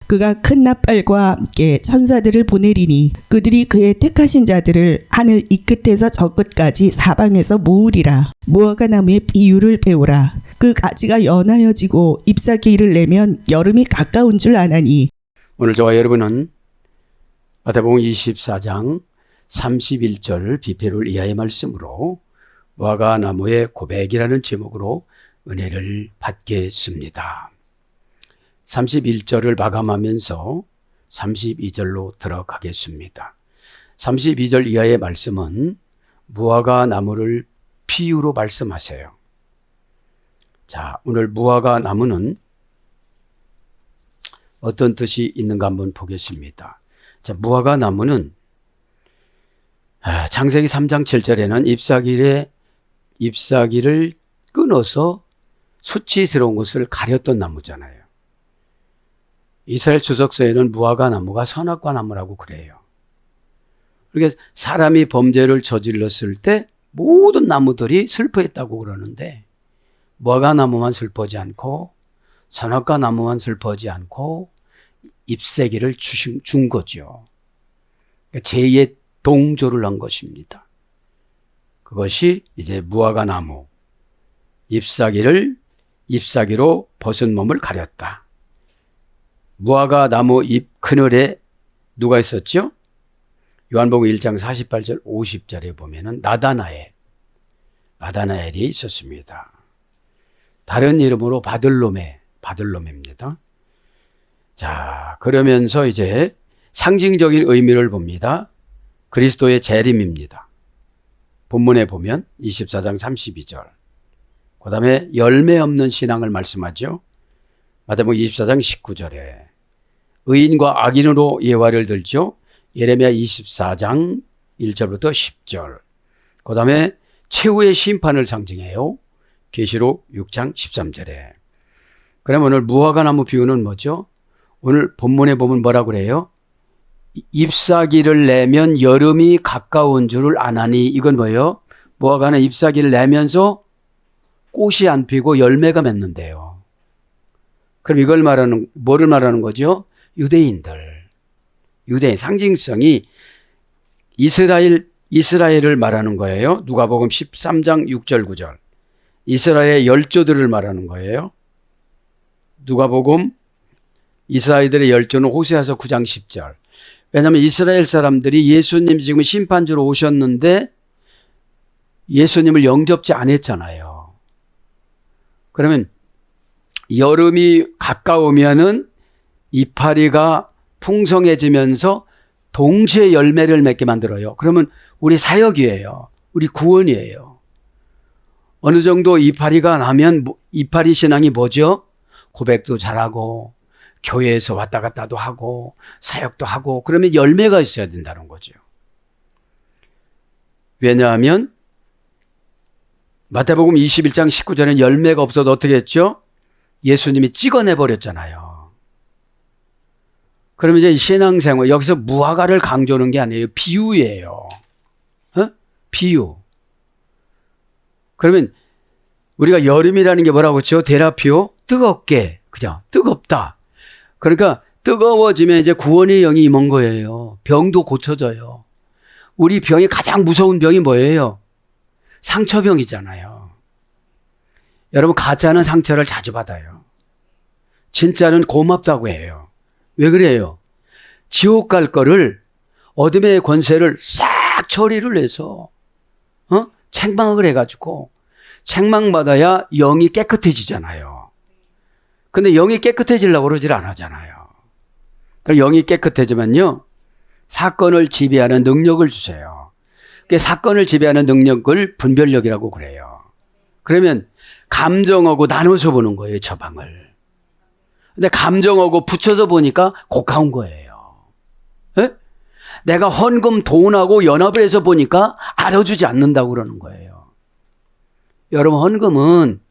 그가 큰 나팔과 함께 천사들을 보내리니 그들이 그의 택하신 자들을 하늘 이 끝에서 저 끝까지 사방에서 모으리라. 무화과 나무의 비유를 배우라. 그 가지가 연하여지고 잎사귀를 내면 여름이 가까운 줄 아나니. 오늘 저와 여러분은 마태복음 24장 31절 비페를 이하의 말씀으로 무화과 나무의 고백이라는 제목으로 은혜를 받겠습니다. 31절을 마감하면서 32절로 들어가겠습니다. 32절 이하의 말씀은 무화과 나무를 비유로 말씀하세요. 자, 오늘 무화과 나무는 어떤 뜻이 있는가 한번 보겠습니다. 자, 무화과 나무는 창세기 3장 7절에는 잎사귀를 끊어서 수치스러운 것을 가렸던 나무잖아요. 이스라엘 주석서에는 무화과 나무가 선악과 나무라고 그래요. 그러니까 사람이 범죄를 저질렀을 때 모든 나무들이 슬퍼했다고 그러는데 무화과 나무만 슬퍼하지 않고 선악과 나무만 슬퍼하지 않고 잎사귀를 준 거죠. 그러니까 제2의 동조를 한 것입니다. 그것이 이제 무화과 나무, 잎사귀로 벗은 몸을 가렸다. 무화과 나무 잎 그늘에 누가 있었죠? 요한복음 1장 48절 50절에 보면은 나다나엘이 있었습니다. 다른 이름으로 바들로메입니다. 자, 그러면서 이제 상징적인 의미를 봅니다. 그리스도의 재림입니다. 본문에 보면 24장 32절. 그 다음에 열매 없는 신앙을 말씀하죠. 마태복음 24장 19절에 의인과 악인으로 예화를 들죠. 예레미야 24장 1절부터 10절. 그 다음에 최후의 심판을 상징해요. 계시록 6장 13절에. 그럼 오늘 무화과 나무 비유는 뭐죠? 오늘 본문에 보면 뭐라고 그래요? 잎사귀를 내면 여름이 가까운 줄을 아나니. 이건 뭐예요? 무화과는 잎사귀를 내면서 꽃이 안 피고 열매가 맺는데요. 그럼 이걸 뭐를 말하는 거죠? 유대인 상징성이 이스라엘을 말하는 거예요. 누가복음 13장 6절 9절. 이스라엘의 열조들을 말하는 거예요. 누가복음 이스라엘들의 열조는 호세아서 9장 10절. 왜냐하면 이스라엘 사람들이 예수님이 지금 심판주로 오셨는데 예수님을 영접지 않았잖아요. 그러면 여름이 가까우면은 이파리가 풍성해지면서 동시에 열매를 맺게 만들어요. 그러면 우리 사역이에요. 우리 구원이에요. 어느 정도 이파리가 나면 이파리 신앙이 뭐죠? 고백도 잘하고 교회에서 왔다 갔다도 하고 사역도 하고 그러면 열매가 있어야 된다는 거죠. 왜냐하면 마태복음 21장 19절에는 열매가 없어도 어떻게 했죠? 예수님이 찍어내버렸잖아요. 그러면 이제 신앙생활, 여기서 무화과를 강조하는 게 아니에요. 비유예요. 비유. 그러면 우리가 여름이라는 게 뭐라고 했죠? 데라피오? 뜨겁게. 그죠? 뜨겁다. 그러니까 뜨거워지면 이제 구원의 영이 임한 거예요. 병도 고쳐져요. 우리 병이 가장 무서운 병이 뭐예요? 상처병이잖아요. 여러분, 가짜는 상처를 자주 받아요. 진짜는 고맙다고 해요. 왜 그래요? 지옥 갈 거를 어둠의 권세를 싹 처리를 해서 책망을 해가지고 책망받아야 영이 깨끗해지잖아요. 근데 영이 깨끗해지려고 그러질 않았잖아요. 그럼 영이 깨끗해지면요 사건을 지배하는 능력을 주세요. 사건을 지배하는 능력을 분별력이라고 그래요. 그러면 감정하고 나눠서 보는 거예요, 저 방을. 근데 감정하고 붙여서 보니까 고가운 거예요. 에? 내가 헌금 돈하고 연합을 해서 보니까 알아주지 않는다고 그러는 거예요. 여러분, 헌금은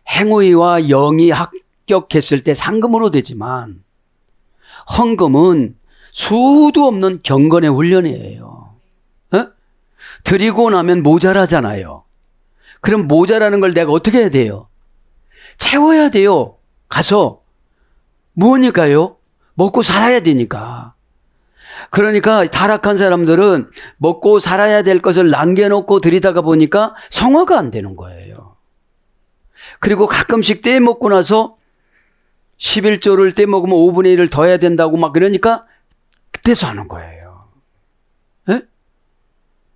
행위와 영이 합격했을 때 상금으로 되지만 헌금은 수도 없는 경건의 훈련이에요. 에? 드리고 나면 모자라잖아요. 그럼 모자라는 걸 내가 어떻게 해야 돼요? 채워야 돼요. 가서. 무엇일까요? 먹고 살아야 되니까. 그러니까 타락한 사람들은 먹고 살아야 될 것을 남겨놓고 들이다가 보니까 성화가 안 되는 거예요. 그리고 가끔씩 떼 먹고 나서 11조를 떼 먹으면 5분의 1을 더 해야 된다고 막 그러니까 그때서 하는 거예요. 에?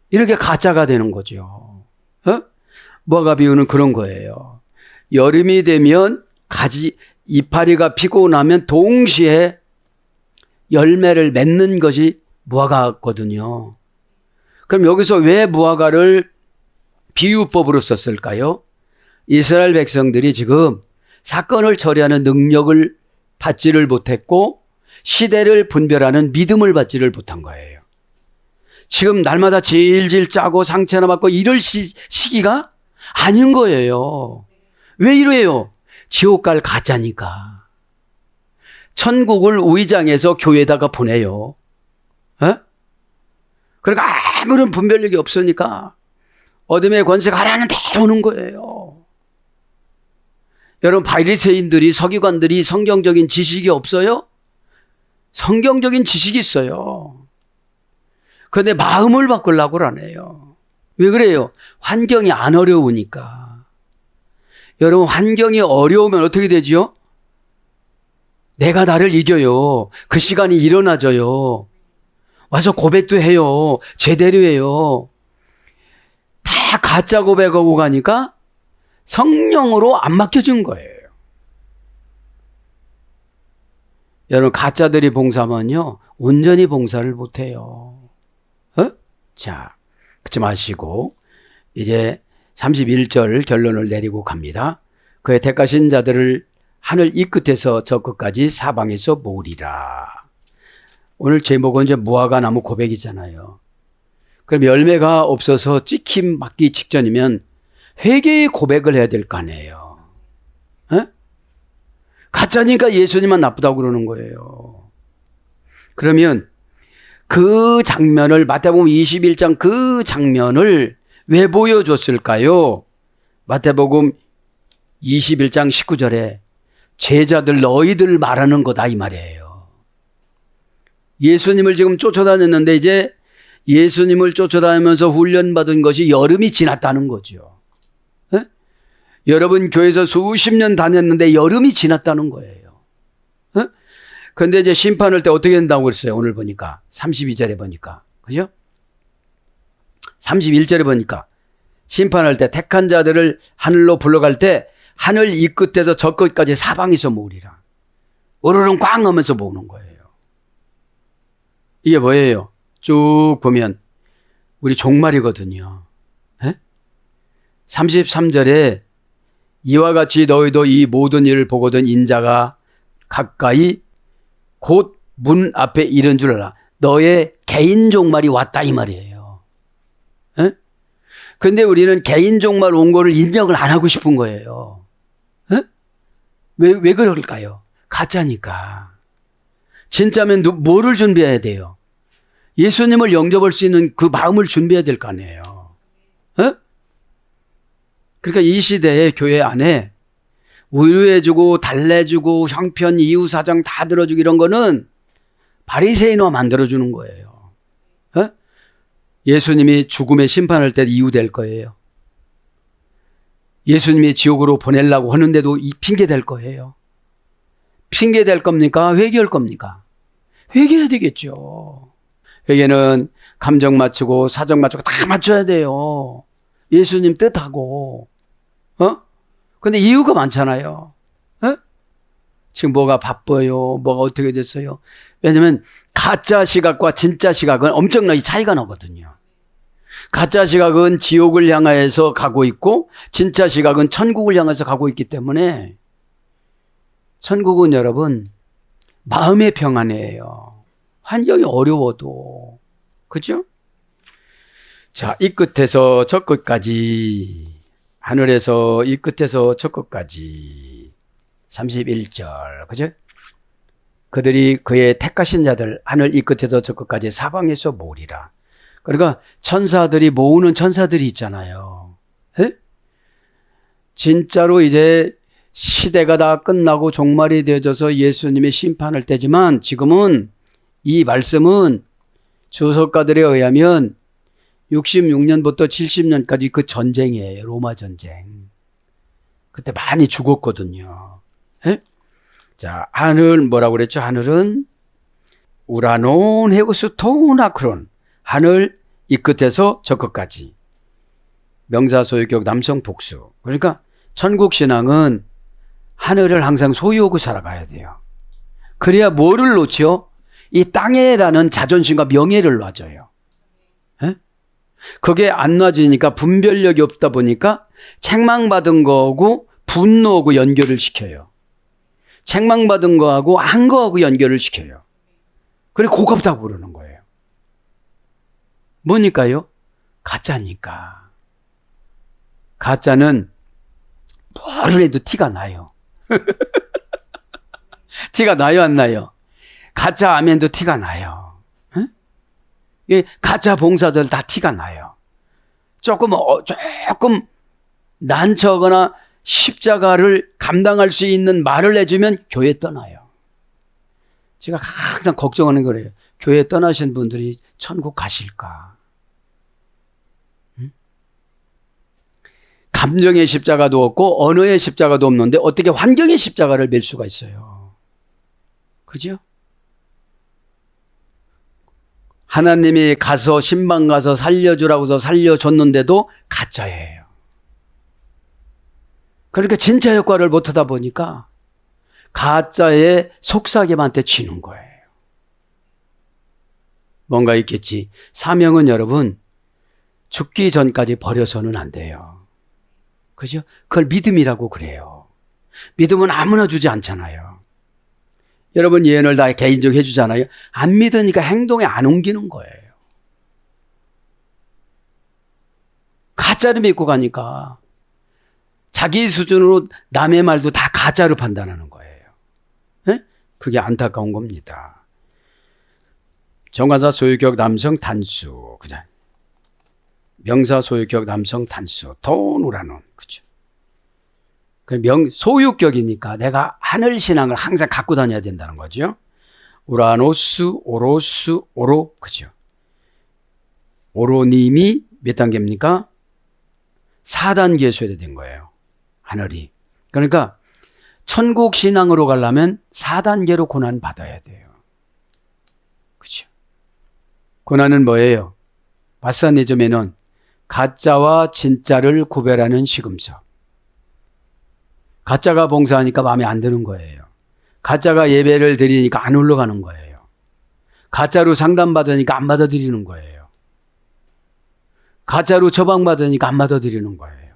이렇게 가짜가 되는 거죠. 무화과 비유는 그런 거예요. 여름이 되면 가지 이파리가 피고 나면 동시에 열매를 맺는 것이 무화과거든요. 그럼 여기서 왜 무화과를 비유법으로 썼을까요? 이스라엘 백성들이 지금 사건을 처리하는 능력을 받지를 못했고 시대를 분별하는 믿음을 받지를 못한 거예요. 지금 날마다 질질 짜고 상처나 받고 이럴 시기가 아닌 거예요. 왜 이래요? 지옥 갈 가짜니까. 천국을 우의장해서 교회에다가 보내요. 그러니까 아무런 분별력이 없으니까 어둠의 권세가 하라는 대로 오는 거예요. 여러분, 바리새인들이 서기관들이 성경적인 지식이 없어요? 성경적인 지식이 있어요. 그런데 마음을 바꾸려고 안 해요. 왜 그래요? 환경이 안 어려우니까. 여러분, 환경이 어려우면 어떻게 되지요? 내가 나를 이겨요. 그 시간이 일어나져요. 와서 고백도 해요. 제대로 해요. 다 가짜 고백하고 가니까 성령으로 안 맡겨진 거예요. 여러분, 가짜들이 봉사하면요 온전히 봉사를 못해요. 자, 그치 마시고 이제 31절 결론을 내리고 갑니다. 그의 택하신 자들을 하늘 이 끝에서 저 끝까지 사방에서 모으리라. 오늘 제목은 이제 무화과 나무 고백이잖아요. 그럼 열매가 없어서 찍힘 맞기 직전이면 회개의 고백을 해야 될 거 아니에요. 가짜니까 예수님만 나쁘다고 그러는 거예요. 그러면 그 장면을 마태복음 21장 그 장면을 왜 보여줬을까요? 마태복음 21장 19절에 제자들 너희들 말하는 거다 이 말이에요. 예수님을 지금 쫓아다녔는데 이제 예수님을 쫓아다니면서 훈련받은 것이 여름이 지났다는 거죠. 여러분 교회에서 수십 년 다녔는데 여름이 지났다는 거예요. 그런데 이제 심판할 때 어떻게 된다고 그랬어요? 오늘 보니까 32절에 보니까 그죠? 31절에 보니까 심판할 때 택한 자들을 하늘로 불러갈 때 하늘 이 끝에서 저 끝까지 사방에서 모으리라. 오르릉 꽝 하면서 모으는 거예요. 이게 뭐예요? 쭉 보면 우리 종말이거든요. 33절에 이와 같이 너희도 이 모든 일을 보거든 인자가 가까이 곧 문 앞에 이른 줄 알아. 너의 개인 종말이 왔다 이 말이에요. 그런데 우리는 개인 종말 온 거를 인정을 안 하고 싶은 거예요. 왜 그럴까요? 가짜니까. 진짜면 뭐를 준비해야 돼요? 예수님을 영접할 수 있는 그 마음을 준비해야 될 거 아니에요. 그러니까 이 시대에 교회 안에 위로해주고 달래주고 형편 이유 사정 다 들어주고 이런 거는 바리새인화 만들어주는 거예요. 예수님이 죽음의 심판할 때 이유 될 거예요. 예수님이 지옥으로 보내려고 하는데도 이 핑계 될 거예요. 핑계 될 겁니까? 회개할 겁니까? 회개해야 되겠죠. 회개는 감정 맞추고 사정 맞추고 다 맞춰야 돼요. 예수님 뜻하고. 근데 이유가 많잖아요. 지금 뭐가 바빠요? 뭐가 어떻게 됐어요? 왜냐면 가짜 시각과 진짜 시각은 엄청나게 차이가 나거든요. 가짜 시각은 지옥을 향해서 가고 있고 진짜 시각은 천국을 향해서 가고 있기 때문에 천국은 여러분 마음의 평안이에요. 환경이 어려워도. 그죠? 자, 이 끝에서 저 끝까지 하늘에서 이 끝에서 저 끝까지 31절 그죠? 그들이 그의 택하신 자들 하늘 이 끝에서 저 끝까지 사방에서 모으리라. 그러니까 천사들이 모으는 천사들이 있잖아요. 진짜로 이제 시대가 다 끝나고 종말이 되어져서 예수님의 심판할 때지만 지금은 이 말씀은 주석가들에 의하면 66년부터 70년까지 그 전쟁이에요. 로마 전쟁. 그때 많이 죽었거든요. 예? 자, 하늘 뭐라고 그랬죠? 하늘은 우라논 헤우스 토우나크론. 하늘 이 끝에서 저 끝까지. 명사 소유격 남성 복수. 그러니까 천국 신앙은 하늘을 항상 소유하고 살아가야 돼요. 그래야 뭐를 놓죠? 이 땅에라는 자존심과 명예를 놔줘요. 예? 그게 안 놔지니까 분별력이 없다 보니까 책망받은 거하고 분노하고 연결을 시켜요. 책망받은 거하고 한 거하고 연결을 시켜요. 그래 고갑다고 그러는 거예요. 뭐니까요? 가짜니까. 가짜는 뭐를 해도 티가 나요. 티가 나요, 안 나요? 가짜 아멘도 티가 나요. 응? 가짜 봉사들 다 티가 나요. 조금 난처하거나 십자가를 감당할 수 있는 말을 해주면 교회 떠나요. 제가 항상 걱정하는 거래요. 교회 떠나신 분들이 천국 가실까? 응? 감정의 십자가도 없고 언어의 십자가도 없는데 어떻게 환경의 십자가를 맬 수가 있어요? 그죠? 하나님이 가서 신방 가서 살려주라고서 살려줬는데도 가짜예요. 그러니까 진짜 효과를 못하다 보니까 가짜의 속삭임한테 치는 거예요. 뭔가 있겠지. 사명은 여러분 죽기 전까지 버려서는 안 돼요. 그죠? 그걸 믿음이라고 그래요. 믿음은 아무나 주지 않잖아요. 여러분 예언을 다 개인적으로 해주잖아요. 안 믿으니까 행동에 안 옮기는 거예요. 가짜를 믿고 가니까 자기 수준으로 남의 말도 다 가짜로 판단하는 거예요. 네? 그게 안타까운 겁니다. 정관사 소유격 남성 단수, 그냥 명사 소유격 남성 단수, 도우라논, 그죠? 소유격이니까 내가 하늘 신앙을 항상 갖고 다녀야 된다는 거죠. 우라노스, 오로스, 오로, 그죠? 오로님이 몇 단계입니까? 4단계 소유된 거예요. 하늘이. 그러니까 천국 신앙으로 가려면 4단계로 고난 받아야 돼요. 그죠? 고난은 뭐예요? 바사니즘에는 가짜와 진짜를 구별하는 시금석. 가짜가 봉사하니까 마음에 안 드는 거예요. 가짜가 예배를 드리니까 안 올라가는 거예요. 가짜로 상담받으니까 안 받아들이는 거예요. 가짜로 처방받으니까 안 받아들이는 거예요.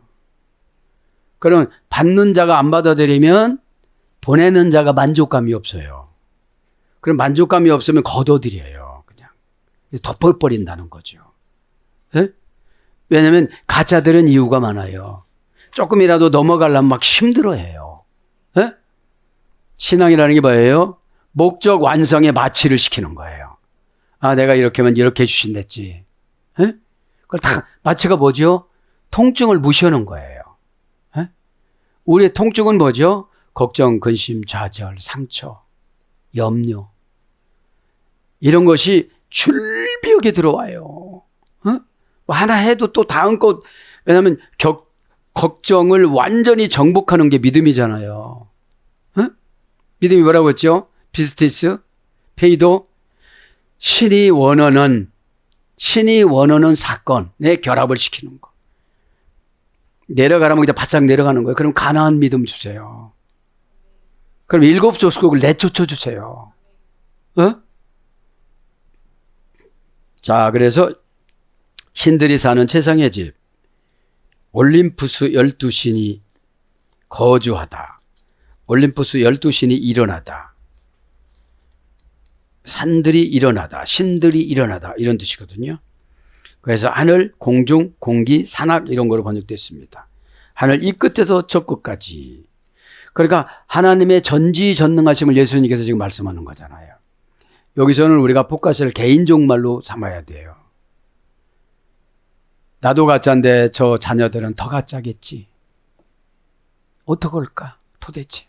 그럼 받는 자가 안 받아들이면 보내는 자가 만족감이 없어요. 그럼 만족감이 없으면 걷어들여요. 그냥 덮어버린다는 거죠. 네? 왜냐하면 가짜들은 이유가 많아요. 조금이라도 넘어가려면 막 힘들어해요. 네? 신앙이라는 게 뭐예요? 목적 완성에 마취를 시키는 거예요. 아, 내가 이렇게 하면 이렇게 해주신댔지. 네? 그걸 다 마취가 뭐죠? 통증을 무시하는 거예요. 네? 우리의 통증은 뭐죠? 걱정, 근심, 좌절, 상처, 염려. 이런 것이 줄비하게 들어와요. 하나 해도 또 다음 것, 왜냐하면 걱정을 완전히 정복하는 게 믿음이잖아요. 믿음이 뭐라고 했죠? 비스티스, 페이도, 신이 원하는 사건에 결합을 시키는 거. 내려가라면 그냥 바짝 내려가는 거예요. 그럼 가나안 믿음 주세요. 그럼 7조국을 내쫓아 주세요. 자, 그래서 신들이 사는 최상의 집, 올림푸스 12신이 거주하다. 올림푸스 12신이 일어나다. 산들이 일어나다. 신들이 일어나다. 이런 뜻이거든요. 그래서 하늘, 공중, 공기, 산악 이런 거로 번역됐습니다. 하늘 이 끝에서 저 끝까지. 그러니까 하나님의 전지전능하심을 예수님께서 지금 말씀하는 거잖아요. 여기서는 우리가 포커스를 개인적 말로 삼아야 돼요. 나도 가짜인데 저 자녀들은 더 가짜겠지. 어떡할까? 도대체?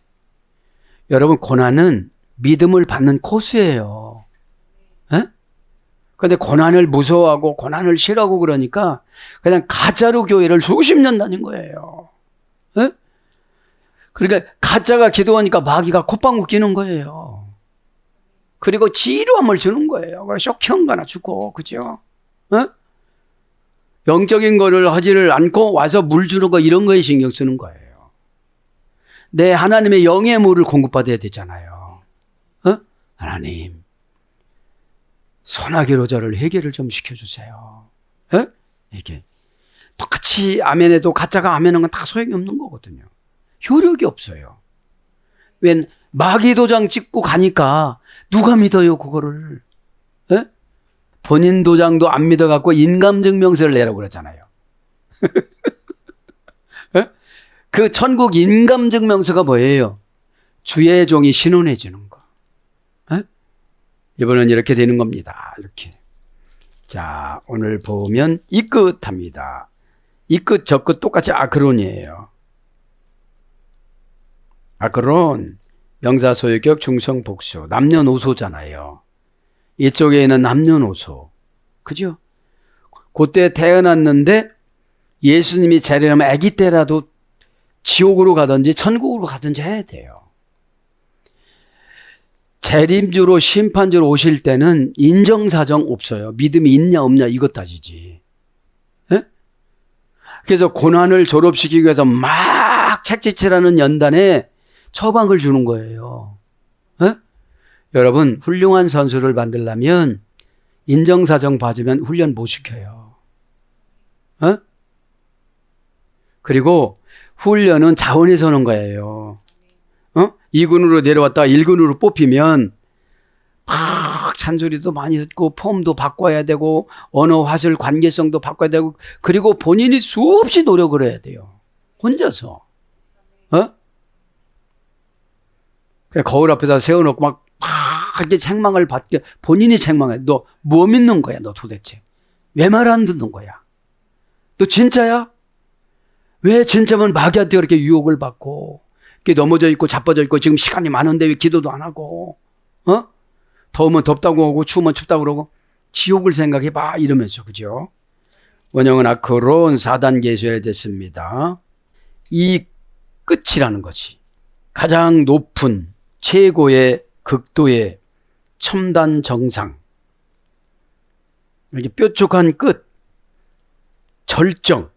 여러분, 고난은 믿음을 받는 코스예요. 에? 근데 고난을 무서워하고 고난을 싫어하고 그러니까 그냥 가짜로 교회를 수십 년 다닌 거예요. 에? 그러니까 가짜가 기도하니까 마귀가 콧방귀 뀌는 거예요. 그리고 지루함을 주는 거예요. 그래서 쇼킹거나 죽고, 그죠? 에? 영적인 거를 하지를 않고 와서 물 주는 거 이런 거에 신경 쓰는 거예요. 내 하나님의 영의 물을 공급받아야 되잖아요. 어? 하나님, 소나기로 저를 해결을 좀 시켜주세요. 에? 이게 똑같이 아멘해도 가짜가 아멘한 건 다 소용이 없는 거거든요. 효력이 없어요. 웬 마귀 도장 찍고 가니까 누가 믿어요, 그거를? 에? 본인 도장도 안 믿어갖고 인감증명서를 내라고 그러잖아요. 에? 그 천국 인감증명서가 뭐예요? 주의 종이 신원해 주는 거. 에? 이번엔 이렇게 되는 겁니다. 이렇게. 자, 오늘 보면 이 끝합니다. 이 끝, 저 끝 똑같이 아크론이에요. 아크론, 명사소유격 중성복수, 남녀노소잖아요. 이쪽에 있는 남녀노소. 그죠? 그때 태어났는데 예수님이 재림하면 아기 때라도 지옥으로 가든지 천국으로 가든지 해야 돼요. 재림주로 심판주로 오실 때는 인정사정 없어요. 믿음이 있냐 없냐 이것 따지지. 에? 그래서 고난을 졸업시키기 위해서 막 책짓질하는 연단에 처방을 주는 거예요. 에? 여러분, 훌륭한 선수를 만들려면 인정사정 봐주면 훈련 못 시켜요. 에? 그리고 훈련은 자원이 서는 거예요. 2군으로 내려왔다가 1군으로 뽑히면 막 잔소리도 많이 듣고 폼도 바꿔야 되고 언어 화술 관계성도 바꿔야 되고 그리고 본인이 수없이 노력을 해야 돼요. 혼자서. 거울 앞에다 세워놓고 막 이렇게 책망을 받게 본인이 책망해. 너 뭐 믿는 거야 너 도대체. 왜 말 안 듣는 거야. 너 진짜야? 왜 진짜면 마귀한테 그렇게 유혹을 받고 이렇게 넘어져 있고 자빠져 있고 지금 시간이 많은데 왜 기도도 안 하고 더우면 덥다고 하고 추우면 춥다고 그러고 지옥을 생각해봐 이러면서 그죠? 원형은 아크론 4단계 소열됐습니다. 이 끝이라는 것이 가장 높은 최고의 극도의 첨단 정상 이렇게 뾰족한 끝 절정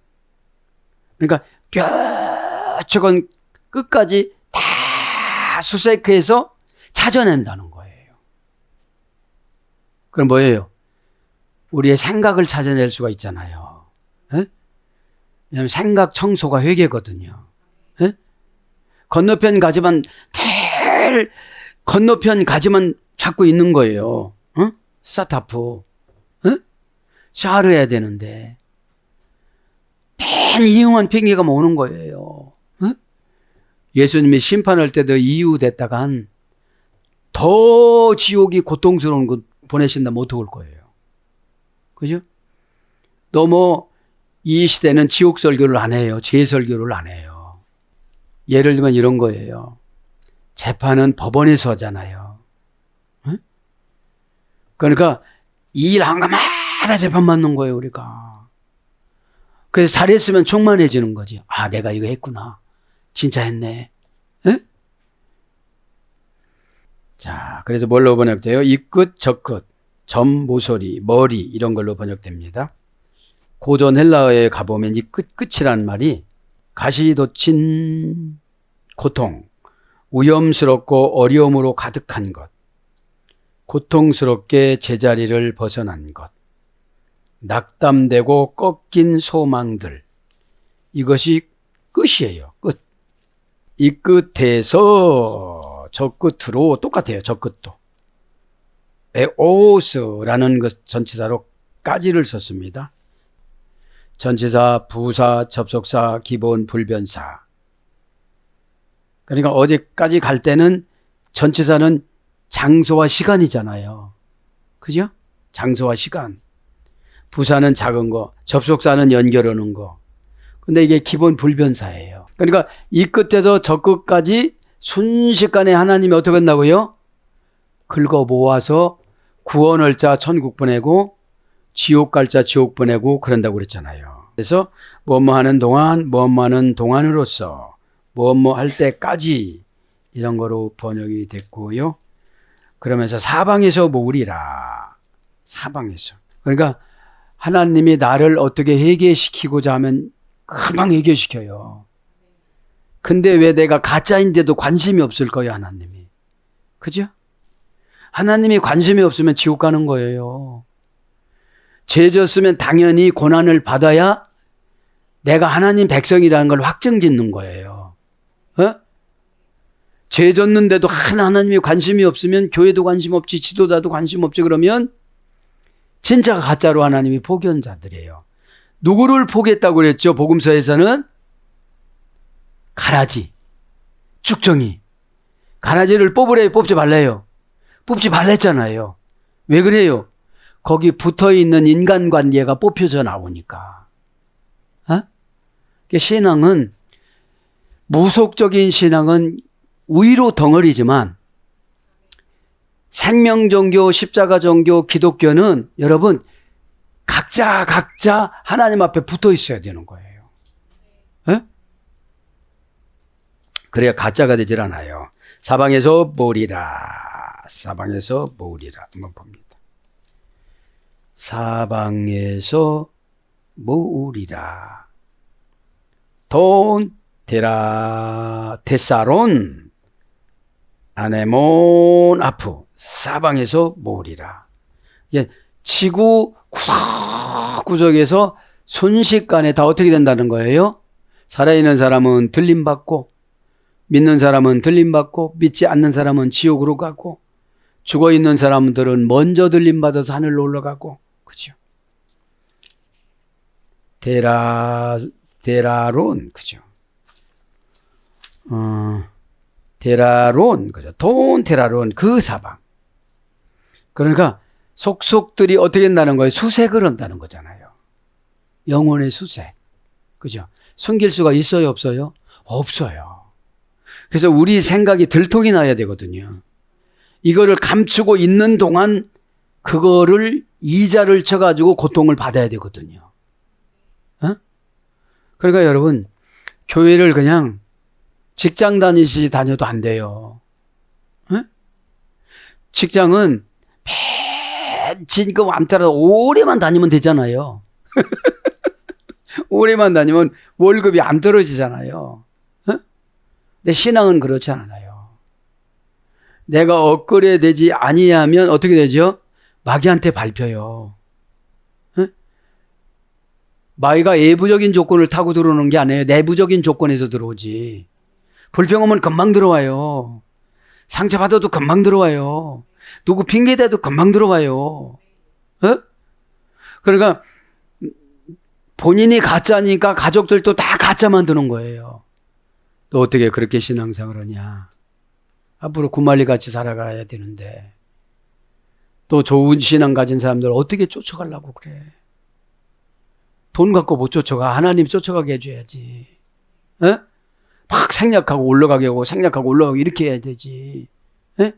그러니까 뾰족한 끝까지 다 수색해서 찾아낸다는 거예요. 그럼 뭐예요? 우리의 생각을 찾아낼 수가 있잖아요. 에? 왜냐하면 생각 청소가 회개거든요. 에? 건너편 가지만 건너편 가지만 찾고 있는 거예요. 스타프. 샤르해야 되는데 맨 이용한 핑계가 오는 거예요. 예수님이 심판할 때도 이유됐다간 더 지옥이 고통스러운 거 보내신다면 어떡할 거예요? 그죠? 너무 이 시대는 지옥 설교를 안 해요. 죄 설교를 안 해요. 예를 들면 이런 거예요. 재판은 법원에서 하잖아요. 그러니까 이 일 한 것마다 재판 받는 거예요, 우리가. 그래서 잘했으면 충만해지는 거지. 아, 내가 이거 했구나. 진짜 했네. 에? 자, 그래서 뭘로 번역돼요? 이 끝, 저 끝, 점, 모서리, 머리 이런 걸로 번역됩니다. 고전 헬라어에 가보면 이 끝이라는 말이 가시돋친 고통, 위험스럽고 어려움으로 가득한 것, 고통스럽게 제자리를 벗어난 것, 낙담되고 꺾인 소망들 이것이 끝이에요. 끝. 이 끝에서 저 끝으로 똑같아요. 저 끝도. 에오스라는 것 전치사로 까지를 썼습니다. 전치사, 부사, 접속사, 기본, 불변사. 그러니까 어디까지 갈 때는 전치사는 장소와 시간이잖아요. 그죠? 장소와 시간. 부사는 작은 거, 접속사는 연결하는 거. 근데 이게 기본 불변사예요. 그러니까 이 끝에서 저 끝까지 순식간에 하나님이 어떻게 한다고요? 긁어 모아서 구원할 자 천국 보내고 지옥 갈 자 지옥 보내고 그런다고 그랬잖아요. 그래서 뭐뭐 하는 동안 뭐뭐 하는 동안으로서 뭐뭐 할 때까지 이런 거로 번역이 됐고요. 그러면서 사방에서 모으리라. 사방에서. 그러니까 하나님이 나를 어떻게 회개시키고자 하면 금방 회개시켜요. 근데 왜 내가 가짜인데도 관심이 없을 거예요, 하나님이. 그죠? 하나님이 관심이 없으면 지옥 가는 거예요. 죄 졌으면 당연히 고난을 받아야 내가 하나님 백성이라는 걸 확정짓는 거예요. 어? 죄 졌는데도 하나님이 관심이 없으면 교회도 관심 없지, 지도자도 관심 없지, 그러면 진짜 가짜로 하나님이 포기한 자들이에요. 누구를 포기했다고 그랬죠? 복음서에서는 가라지, 쭉정이. 가라지를 뽑으래요, 뽑지 말래요? 뽑지 말랬잖아요. 왜 그래요? 거기 붙어있는 인간관계가 뽑혀져 나오니까. 어? 신앙은, 무속적인 신앙은 위로 덩어리지만 생명종교, 십자가종교, 기독교는 여러분 각자 하나님 앞에 붙어 있어야 되는 거예요. 에? 그래야 가짜가 되질 않아요. 사방에서 모으리라. 사방에서 모으리라. 한번 봅니다. 사방에서 모으리라. 돈 데사론 아네몬 아프 사방에서 모으리라. 지구 구석구석에서 순식간에 다 어떻게 된다는 거예요? 살아있는 사람은 들림받고, 믿는 사람은 들림받고, 믿지 않는 사람은 지옥으로 가고, 죽어있는 사람들은 먼저 들림받아서 하늘로 올라가고, 그죠? 데라론, 그죠? 데라론, 그죠? 돈 데라론, 그 사방. 그러니까 속속들이 어떻게 한다는 거예요? 수색을 한다는 거잖아요. 영혼의 수색. 그죠? 숨길 수가 있어요, 없어요? 없어요. 그래서 우리 생각이 들통이 나야 되거든요. 이거를 감추고 있는 동안 그거를 이자를 쳐가지고 고통을 받아야 되거든요. 어? 그러니까 여러분, 교회를 그냥 직장 다녀도 안 돼요. 어? 직장은 지금 암따라 오래만 다니면 되잖아요. 오래만 다니면 월급이 안 떨어지잖아요. 어? 근데 신앙은 그렇지 않아요. 내가 업그레이드되지 아니하면 어떻게 되죠? 마귀한테 밟혀요. 어? 마귀가 외부적인 조건을 타고 들어오는 게 아니에요. 내부적인 조건에서 들어오지. 불평하면 금방 들어와요. 상처받아도 금방 들어와요. 누구 핑계대도 금방 들어와요. 어? 그러니까 본인이 가짜니까 가족들도 다 가짜 만드는 거예요. 너 어떻게 그렇게 신앙생활 하냐. 앞으로 구말리 같이 살아가야 되는데 또 좋은 신앙 가진 사람들 어떻게 쫓아가려고 그래. 돈 갖고 못 쫓아가. 하나님 쫓아가게 해줘야지. 어? 막 생략하고 올라가게 하고 생략하고 올라가게 이렇게 해야 되지. 에?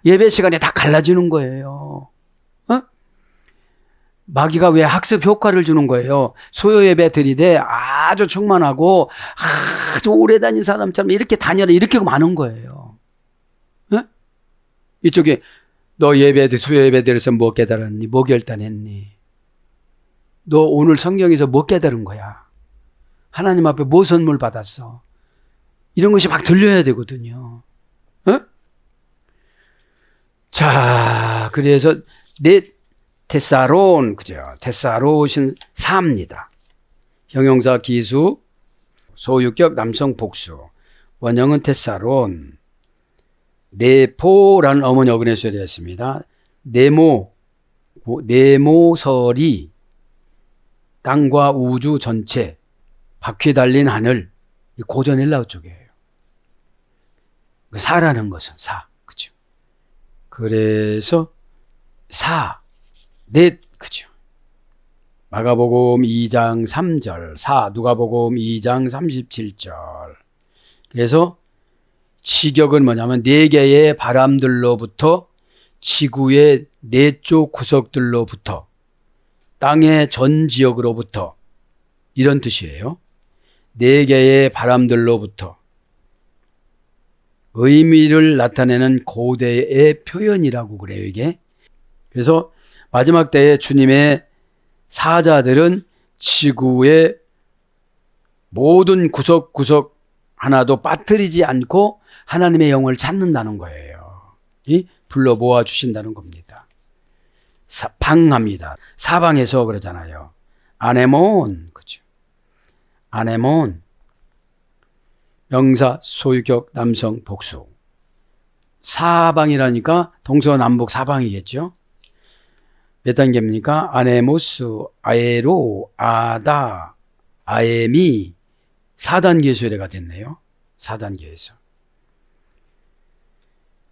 예배 시간에 다 갈라지는 거예요. 어? 마귀가 왜 학습 효과를 주는 거예요? 수요 예배 드리되 아주 충만하고 아주 오래 다닌 사람처럼 이렇게 다녀라 이렇게 많은 거예요. 에? 이쪽에 너 수요 예배 드려서 뭐 깨달았니? 뭐 결단했니? 너 오늘 성경에서 뭐 깨달은 거야? 하나님 앞에 뭐 선물 받았어? 이런 것이 막 들려야 되거든요. 어? 자, 그래서 데사론, 그죠? 데사로신 4입니다. 형용사 기수, 소유격 남성 복수. 원형은 데사론. 네포라는 어머니 어근에서 되었습니다. 네모설이 땅과 우주 전체, 바퀴 달린 하늘, 고전 헬라어 쪽이에요. 사라는 것은 사, 그죠? 그래서 그죠? 마가복음 2장 3절, 누가복음 2장 37절. 그래서 지격은 뭐냐면 네 개의 바람들로부터 지구의 네 쪽 구석들로부터 땅의 전 지역으로부터 이런 뜻이에요. 네 개의 바람들로부터 의미를 나타내는 고대의 표현이라고 그래요, 이게. 그래서 마지막 때에 주님의 사자들은 지구의 모든 구석구석 하나도 빠뜨리지 않고 하나님의 영을 찾는다는 거예요. 불러 모아 주신다는 겁니다. 방합니다. 사방에서 그러잖아요. 아네몬, 그죠? 아네몬. 명사, 소유격, 남성, 복수. 사방이라니까 동서남북 사방이겠죠? 몇 단계입니까? 아네모스, 아에로, 아다, 아에미. 4단계 수레가 됐네요. 4단계에서.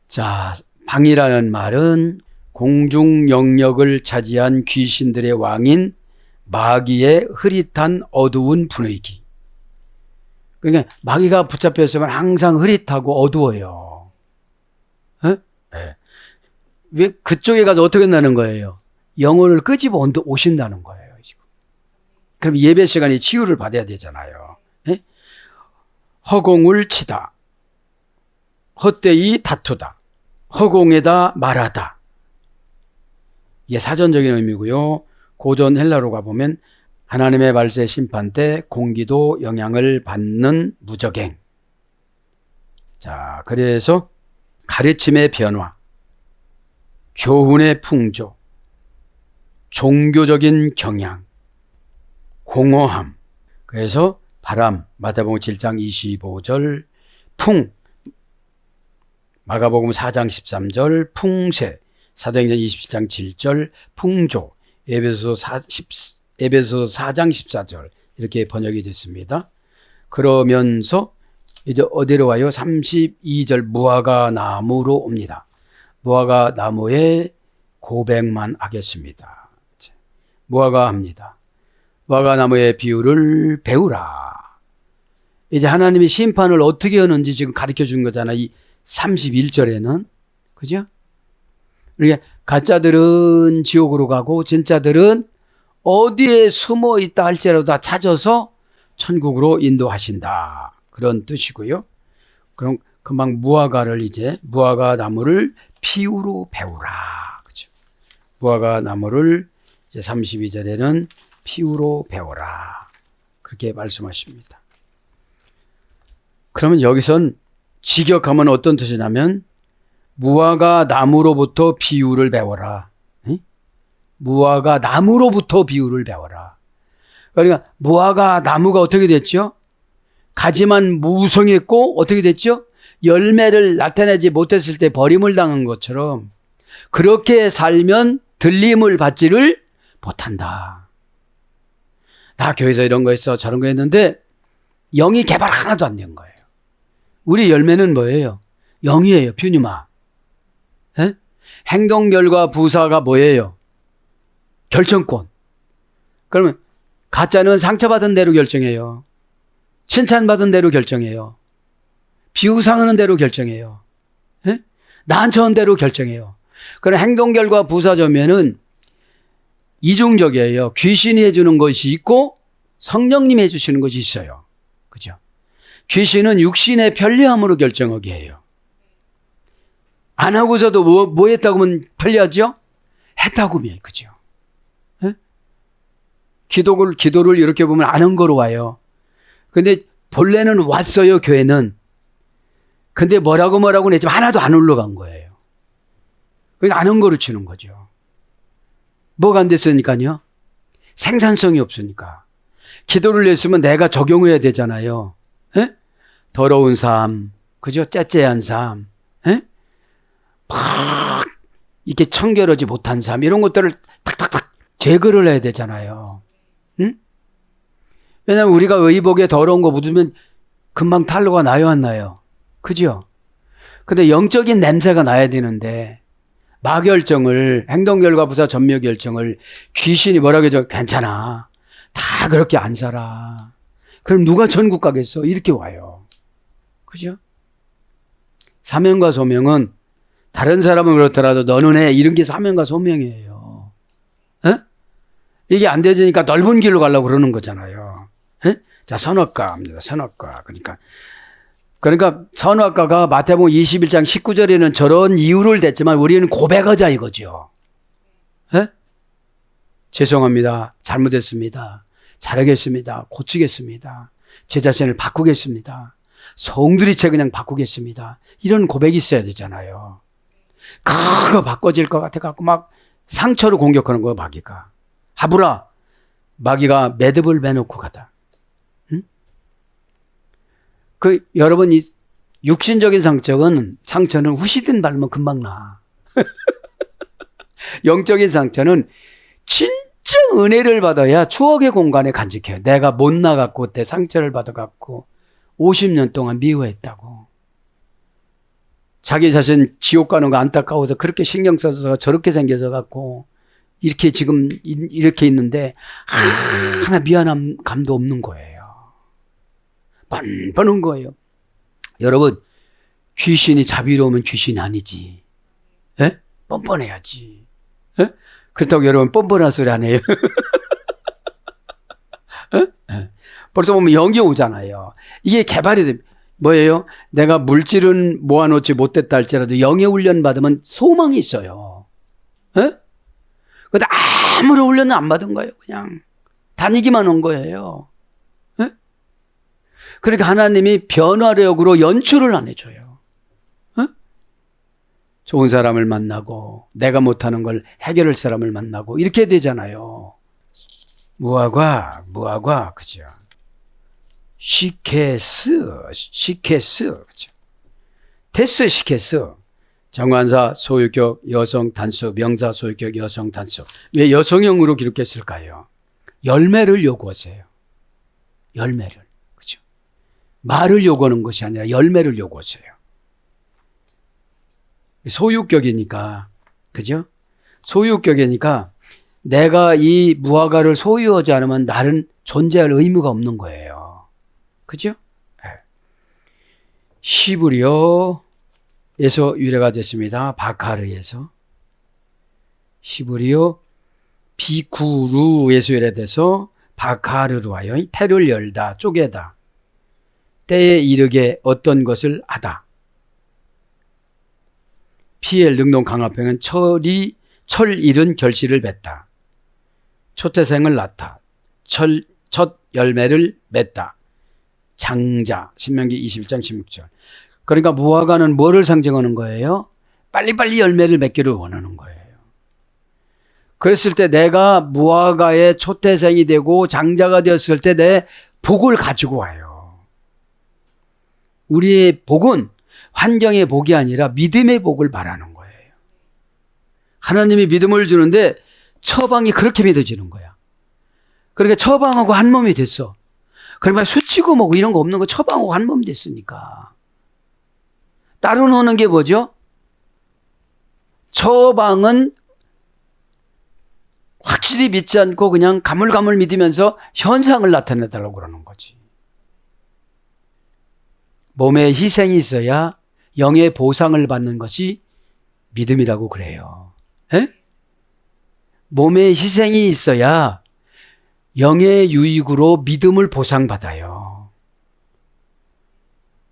자, 방이라는 말은 공중 영역을 차지한 귀신들의 왕인 마귀의 흐릿한 어두운 분위기. 그러니까 마귀가 붙잡혀 있으면 항상 흐릿하고 어두워요. 네. 왜 그쪽에 가서 어떻게 한다는 거예요? 영혼을 끄집어 오신다는 거예요. 지금. 그럼 예배 시간에 치유를 받아야 되잖아요. 네? 허공을 치다. 헛되이 다투다. 허공에다 말하다. 이게 사전적인 의미고요. 고전 헬라로 가보면 하나님의 말세 심판 때 공기도 영향을 받는 무적행. 자, 그래서 가르침의 변화, 교훈의 풍조, 종교적인 경향, 공허함. 그래서 바람, 마태복음 7장 25절, 풍, 마가복음 4장 13절, 풍세, 사도행전 27장 7절, 풍조, 에베소 4장 14절 이렇게 번역이 됐습니다. 그러면서 이제 어디로 와요? 32절 무화과 나무로 옵니다. 무화과 나무에 고백만 하겠습니다. 무화과 합니다. 무화과 나무의 비유를 배우라. 이제 하나님이 심판을 어떻게 하는지 지금 가르쳐 준 거잖아. 이 31절에는. 그죠? 그러니까 가짜들은 지옥으로 가고 진짜들은 어디에 숨어 있다 할지라도 다 찾아서 천국으로 인도하신다. 그런 뜻이고요. 그럼 금방 무화과를 이제 무화과 나무를 피우로 배우라. 그죠? 무화과 나무를 이제 32절에는 피우로 배우라. 그렇게 말씀하십니다. 그러면 여기선 직역하면 어떤 뜻이냐면 무화과 나무로부터 비유를 배워라. 무화과 나무로부터 비유를 배워라. 그러니까 무화과 나무가 어떻게 됐죠? 가지만 무성했고 어떻게 됐죠? 열매를 나타내지 못했을 때 버림을 당한 것처럼 그렇게 살면 들림을 받지를 못한다. 다 교회에서 이런 거 했어 저런 거 했는데 영이 개발 하나도 안 된 거예요. 우리 열매는 뭐예요? 영이에요. 퓨니마. 에? 행동 결과 부사가 뭐예요? 결정권. 그러면 가짜는 상처받은 대로 결정해요. 칭찬받은 대로 결정해요. 비우상하는 대로 결정해요. 에? 난처한 대로 결정해요. 그럼 행동 결과 부사점에는 이중적이에요. 귀신이 해주는 것이 있고 성령님이 해주시는 것이 있어요. 그죠? 귀신은 육신의 편리함으로 결정하게 해요. 안 하고서도 뭐 했다고 하면 편리하죠? 했다고 하면, 그죠? 에? 기도를 이렇게 보면 안 한 거로 와요. 근데 본래는 왔어요, 교회는. 근데 뭐라고 했지만 하나도 안 올라간 거예요. 그러니까 안 한 거로 치는 거죠. 뭐가 안 됐으니까요? 생산성이 없으니까. 기도를 했으면 내가 적용해야 되잖아요. 에? 더러운 삶, 그죠? 째째한 삶, 에? 막 이렇게 청결하지 못한 삶 이런 것들을 탁탁탁 제거를 해야 되잖아요. 응? 왜냐하면 우리가 의복에 더러운 거 묻으면 금방 탈로가 나요 안 나요? 그죠? 근데 영적인 냄새가 나야 되는데 마결정을 행동결과부사 전묘결정을 귀신이 뭐라고 해줘? 괜찮아. 다 그렇게 안 살아. 그럼 누가 천국 가겠어? 이렇게 와요. 그죠? 사명과 소명은 다른 사람은 그렇더라도 너는 해. 이런 게 사명과 소명이에요. 에? 이게 안 되니까 넓은 길로 가려고 그러는 거잖아요. 에? 자, 선악과입니다. 선악과. 그러니까 선악과가 마태복음 21장 19절에는 저런 이유를 댔지만 우리는 고백하자 이거죠. 에? 죄송합니다. 잘못했습니다. 잘하겠습니다. 고치겠습니다. 제 자신을 바꾸겠습니다. 송두리째 그냥 바꾸겠습니다. 이런 고백이 있어야 되잖아요. 그거 바꿔질 것 같아갖고 막 상처로 공격하는 거예요, 마귀가. 하브라, 마귀가 매듭을 매놓고 가다. 응? 여러분, 이 육신적인 상처는 후시든 말면 금방 나. 영적인 상처는 진짜 은혜를 받아야 추억의 공간에 간직해요. 내가 못 나갔고 그때 상처를 받아갖고 50년 동안 미워했다고. 자기 자신 지옥 가는 거 안타까워서 그렇게 신경 써서 저렇게 생겨서 갖고 이렇게 지금 이렇게 있는데 하나 미안한 감도 없는 거예요. 뻔뻔한 거예요. 여러분, 귀신이 자비로우면 귀신이 아니지. 에? 뻔뻔해야지. 에? 그렇다고 여러분 뻔뻔한 소리 안 해요. 에? 벌써 보면 영이 오잖아요. 이게 개발이 됩니다. 뭐예요? 내가 물질은 모아놓지 못했다 할지라도 영의 훈련 받으면 소망이 있어요. 에? 근데 아무런 훈련은 안 받은 거예요. 그냥 다니기만 한 거예요. 에? 그러니까 하나님이 변화력으로 연출을 안 해줘요. 에? 좋은 사람을 만나고 내가 못하는 걸 해결할 사람을 만나고 이렇게 되잖아요. 무화과 그죠? 시케스, 그죠? 테스 시케스. 정관사 소유격 여성 단수, 명사 소유격 여성 단수. 왜 여성형으로 기록했을까요? 열매를 요구하세요. 열매를. 그죠? 말을 요구하는 것이 아니라 열매를 요구하세요. 소유격이니까. 그죠? 소유격이니까 내가 이 무화과를 소유하지 않으면 나는 존재할 의무가 없는 거예요. 그죠? 시브리오에서 유래가 됐습니다. 바카르에서. 시브리오 비쿠루에서 유래돼서 바카르로 하여 태를 열다, 쪼개다. 때에 이르게 어떤 것을 하다. 피엘 능동 강화평은 철 잃은 결실을 맺다. 초태생을 낳다. 첫 열매를 맺다. 장자, 신명기 21장 16절. 그러니까 무화과는 뭐를 상징하는 거예요? 빨리빨리 열매를 맺기를 원하는 거예요. 그랬을 때 내가 무화과의 초태생이 되고 장자가 되었을 때 내 복을 가지고 와요. 우리의 복은 환경의 복이 아니라 믿음의 복을 말하는 거예요. 하나님이 믿음을 주는데 처방이 그렇게 믿어지는 거야. 그러니까 처방하고 한 몸이 됐어. 그러니까 수치고 뭐고 이런 거 없는 거 처방하고 한 몸이 됐으니까. 따로 노는 게 뭐죠? 처방은 확실히 믿지 않고 그냥 가물가물 믿으면서 현상을 나타내달라고 그러는 거지. 몸에 희생이 있어야 영의 보상을 받는 것이 믿음이라고 그래요. 에? 몸에 희생이 있어야 영의 유익으로 믿음을 보상받아요.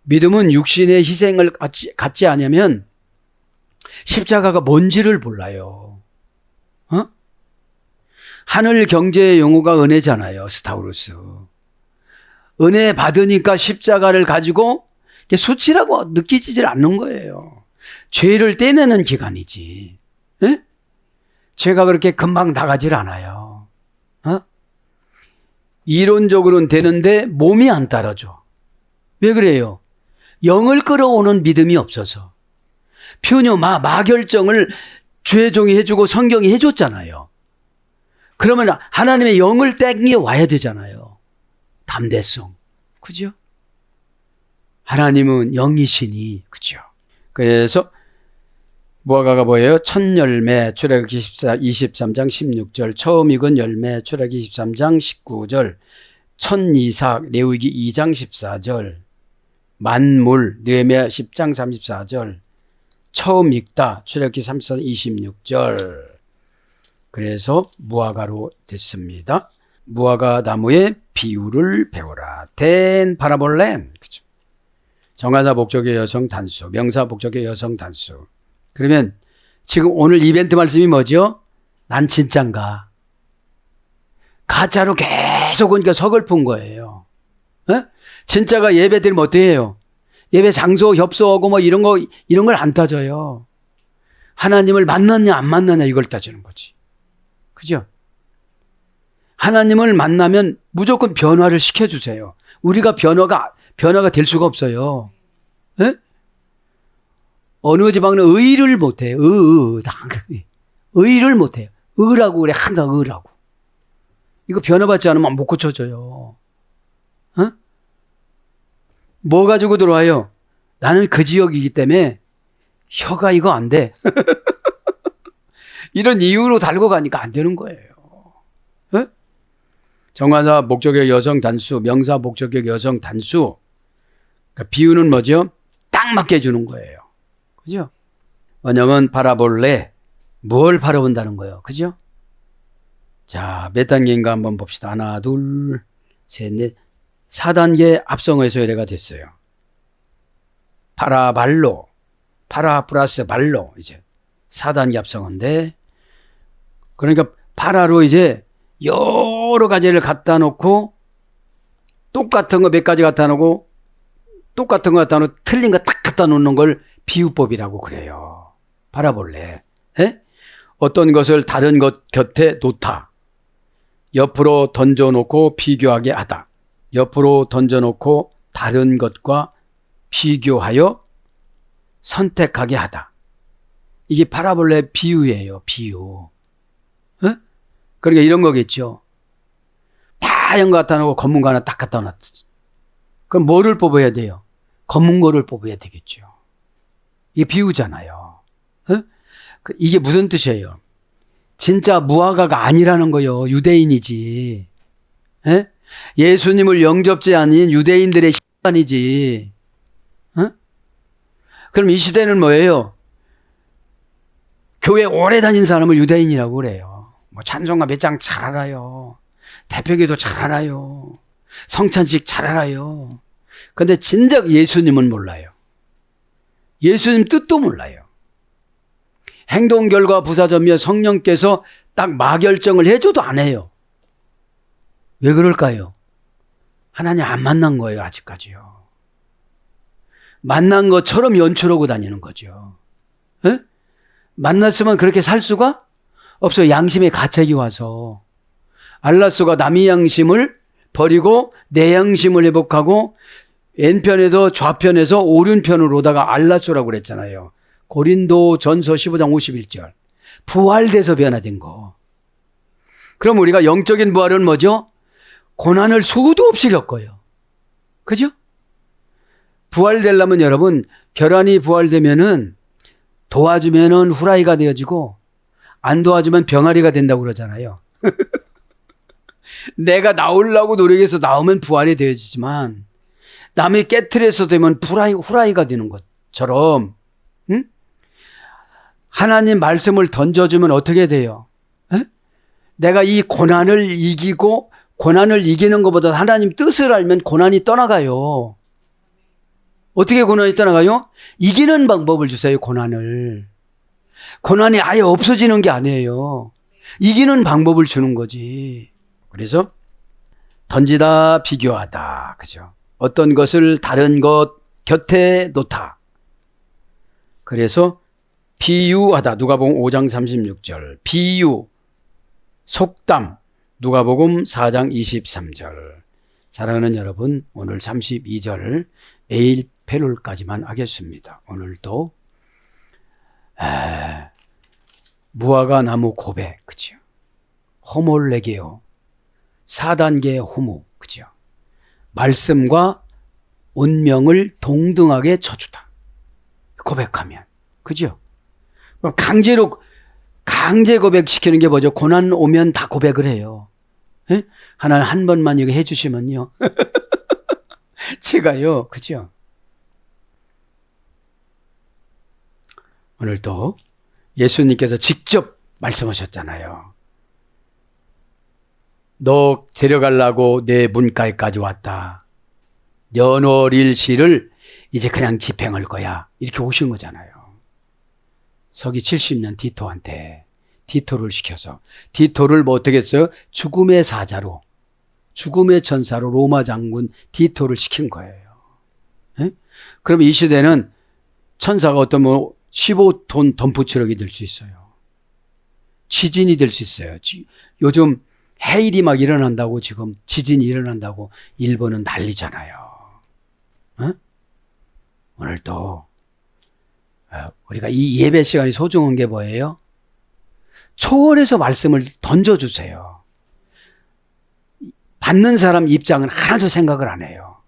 믿음은 육신의 희생을 갖지 않으면 십자가가 뭔지를 몰라요. 어? 하늘 경제의 용어가 은혜잖아요. 스타우루스. 은혜 받으니까 십자가를 가지고 수치라고 느끼지질 않는 거예요. 죄를 떼내는 기간이지. 에? 죄가 그렇게 금방 나가질 않아요. 어? 이론적으로는 되는데 몸이 안 따라줘. 왜 그래요? 영을 끌어오는 믿음이 없어서. 표뇨 마결정을 죄종이 해주고 성경이 해줬잖아요. 그러면 하나님의 영을 땡겨 와야 되잖아요. 담대성. 그죠? 하나님은 영이시니. 그죠? 그래서 무화과가 뭐예요? 첫 열매, 출애굽기 23장 16절, 처음 익은 열매, 출애굽기 23장 19절, 첫 이삭, 레위기 2장 14절, 만물, 느헤미야 10장 34절, 처음 읽다, 출애굽기 34장 26절. 그래서 무화과로 됐습니다. 무화과 나무의 비유를 배워라. 된 파라볼렌. 그죠? 정하사 목적의 여성 단수, 명사 목적의 여성 단수. 그러면 지금 오늘 이벤트 말씀이 뭐죠? 난 진짠가? 가짜로 계속 오니까 서글픈 거예요. 에? 진짜가 예배 드리면 어때요? 예배 장소 협소하고 뭐 이런 걸 안 따져요. 하나님을 만났냐 안 만났냐 이걸 따지는 거지. 그죠? 하나님을 만나면 무조건 변화를 시켜주세요. 우리가 변화가 될 수가 없어요. 에? 어느 지방은 의를 못해요. 의를 못해요. 의라고 그래. 항상 의라고. 이거 변화받지 않으면 못 고쳐져요. 어? 뭐 가지고 들어와요? 나는 그 지역이기 때문에 혀가 이거 안 돼. 이런 이유로 달고 가니까 안 되는 거예요. 어? 정하사 목적의 여성 단수, 명사 목적의 여성 단수. 그러니까 비유는 뭐죠? 딱 맞게 해주는 거예요. 그죠? 왜냐면 바라볼래. 뭘 바라본다는 거예요. 그죠? 자, 몇 단계인가 한번 봅시다. 하나, 둘, 셋, 넷. 4단계 합성어에서 의뢰가 됐어요. 파라발로, 파라 플러스 발로, 이제 4단계 합성어인데, 그러니까 파라로 이제 여러 가지를 갖다 놓고, 똑같은 거 몇 가지 갖다 놓고, 똑같은 거 갖다 놓고, 틀린 거 딱 갖다 놓는 걸 비유법이라고 그래요. 바라볼래. 에? 어떤 것을 다른 것 곁에 놓다. 옆으로 던져놓고 비교하게 하다. 옆으로 던져놓고 다른 것과 비교하여 선택하게 하다. 이게 파라볼레 비유예요. 비유. 어? 그러니까 이런 거겠죠. 다양한 거 갖다 놓고 검은 거 하나 딱 갖다 놨지. 그럼 뭐를 뽑아야 돼요? 검은 거를 뽑아야 되겠죠. 이게 비유잖아요. 어? 이게 무슨 뜻이에요? 진짜 무화과가 아니라는 거요. 유대인이지. 에? 예수님을 영접지 않은 유대인들의 시간이지. 어? 그럼 이 시대는 뭐예요? 교회 오래 다닌 사람을 유대인이라고 그래요. 뭐 찬송가 몇 장 잘 알아요. 대표기도 잘 알아요. 성찬식 잘 알아요. 근데 진작 예수님은 몰라요. 예수님 뜻도 몰라요. 행동 결과 부사점이며 성령께서 딱 마결정을 해줘도 안 해요. 왜 그럴까요? 하나님 안 만난 거예요, 아직까지요. 만난 것처럼 연출하고 다니는 거죠. 에? 만났으면 그렇게 살 수가 없어요. 양심의 가책이 와서. 알라스가 남의 양심을 버리고 내 양심을 회복하고 왼편에서 좌편에서 오른편으로 오다가 알라스라고 그랬잖아요. 고린도 전서 15장 51절. 부활돼서 변화된 거. 그럼 우리가 영적인 부활은 뭐죠? 고난을 수도 없이 겪어요. 그죠? 부활되려면 여러분, 결함이 부활되면은 도와주면은 후라이가 되어지고 안 도와주면 병아리가 된다고 그러잖아요. 내가 나오려고 노력해서 나오면 부활이 되어지지만 남이 깨트려서 되면 후라이가 되는 것처럼, 응? 하나님 말씀을 던져주면 어떻게 돼요? 에? 내가 이 고난을 이기고 고난을 이기는 것보다 하나님 뜻을 알면 고난이 떠나가요. 어떻게 고난이 떠나가요? 이기는 방법을 주세요, 고난을. 고난이 아예 없어지는 게 아니에요. 이기는 방법을 주는 거지. 그래서 던지다, 비교하다. 그죠? 어떤 것을 다른 것 곁에 놓다. 그래서 비유하다. 누가복음 5장 36절. 비유, 속담. 누가복음 4장 23절. 사랑하는 여러분, 오늘 32절 에일페룰까지만 하겠습니다. 오늘도 무화과 나무 고백, 그죠? 호몰레게요. 4단계의 호모, 그죠? 말씀과 운명을 동등하게 쳐주다. 고백하면, 그죠? 강제 고백시키는 게 뭐죠? 고난 오면 다 고백을 해요. 에? 하나님 한 번만 이거 해주시면요. 제가요, 그죠? 오늘도 예수님께서 직접 말씀하셨잖아요. 너 데려가려고 내 문가에까지 왔다. 연월일시를 이제 그냥 집행할 거야. 이렇게 오신 거잖아요. 서기 70년 디토한테 디토를 시켜서, 디토를 뭐 어떻게 했어요? 죽음의 사자로, 죽음의 천사로 로마 장군 디토를 시킨 거예요. 예? 그러면 이 시대는 천사가 어떠면 15톤 덤프트럭이 될 수 있어요. 지진이 될 수 있어요. 요즘 해일이 막 일어난다고, 지금 지진이 일어난다고 일본은 난리잖아요. 어? 오늘도 우리가 이 예배 시간이 소중한 게 뭐예요? 초월해서 말씀을 던져주세요. 받는 사람 입장은 하나도 생각을 안 해요.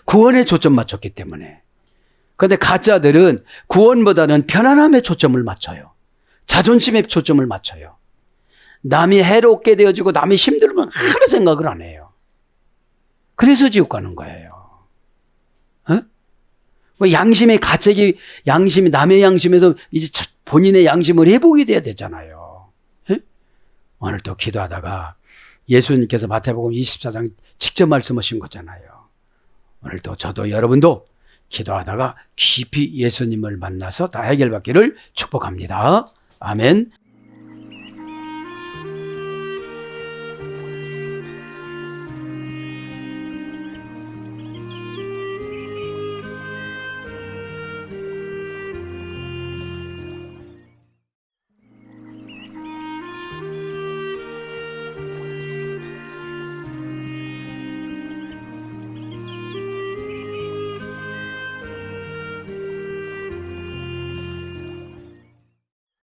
구원에 초점 맞췄기 때문에. 그런데 가짜들은 구원보다는 편안함에 초점을 맞춰요. 자존심에 초점을 맞춰요. 남이 해롭게 되어지고 남이 힘들면 하나도 생각을 안 해요. 그래서 지옥 가는 거예요. 어? 뭐 양심의 가책이, 양심이, 남의 양심에도 이제 본인의 양심을 회복이 돼야 되잖아요. 예? 오늘 또 기도하다가 예수님께서 마태복음 24장 직접 말씀하신 거잖아요. 오늘도 저도 여러분도 기도하다가 깊이 예수님을 만나서 다 해결받기를 축복합니다. 아멘.